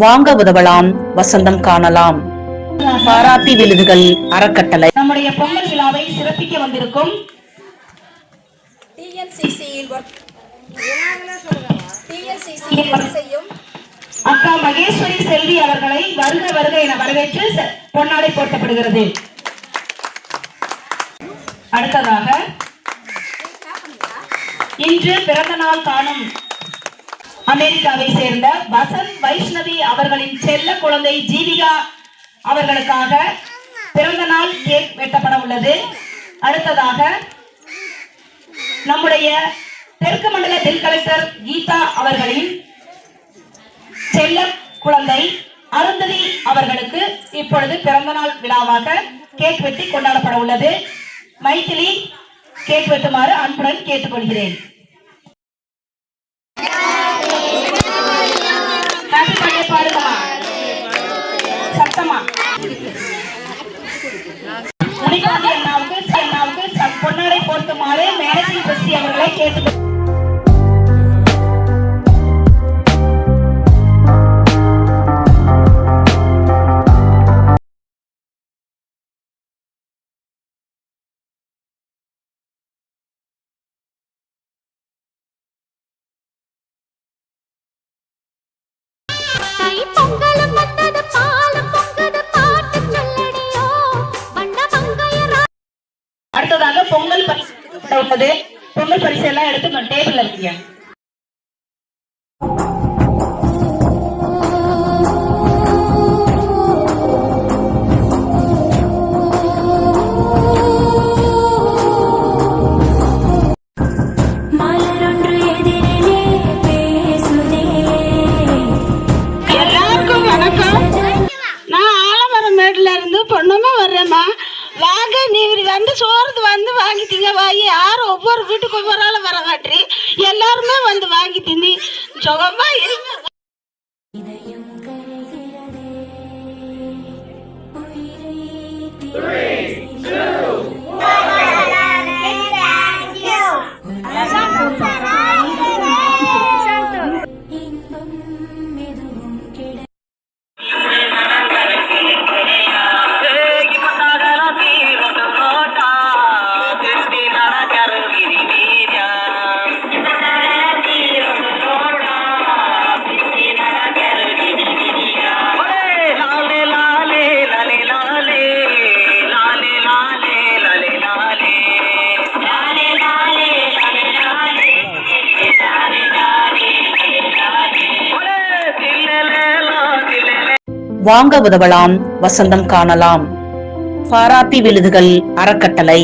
வாங்க உதவலாம், வசந்தம் காணலாம். பாராட்டி விழுதுகள் அறக்கட்டளை நம்முடைய பொங்கல் விழாவை சிறப்பிக்க வந்திருக்கும் அக்கா மகேஸ்வரி செல்வி அவர்களை வருக வருக என வரவேற்று பொன்னாடை போர்த்தப்படுகிறது. அடுத்ததாக இன்று பிறந்த நாள் காணும் அமெரிக்காவை சேர்ந்த வசந்த் வைஷ்ணவி அவர்களின் செல்ல குழந்தை ஜீவிகா அவர்களுக்காக பிறந்த நாள் கேக் வெட்டப்பட உள்ளது. அடுத்ததாக நம்முடைய தெற்கு மண்டல பில் கலெக்டர் கீதா அவர்களின் செல்ல குழந்தை அருந்ததி அவர்களுக்கு இப்பொழுது பிறந்த நாள் விழாவாக கேக் வெட்டி கொண்டாடப்பட உள்ளது. மைத்திலி கேக் வெட்டுமாறு அன்புடன் கேட்டுக்கொள்கிறேன். பாடுமா சத்தமா முனிகாந்தி அண்ணாவுக்கு பொன்னாடை போர்த்துமாறு மேனேஜிங் ட்ரஸ்டி அவர்களை கேட்டு. அடுத்ததாக பொங்கல் பரிசு உள்ளது. பொங்கல் பரிசு எல்லாம் எடுத்து டேபிள்ல வைங்க. எல்லாருக்கும் வணக்கம். நான் ஆலமரமேடுல இருந்து பொண்ணுமா வர்றேம்மா. வாங்க, நீ வந்து சோறு வந்து வாங்கி திங்க வாங்கி. யாரும் ஒவ்வொரு வீட்டுக்கு ஒவ்வொரு ஆள் வர காட்டுறி, எல்லாருமே வந்து வாங்கி தின்னி சுகமா இருங்க. வாங்க உதவலாம், வசந்தம் காணலாம். பாராட்டி விழுதுகள் அறக்கட்டளை.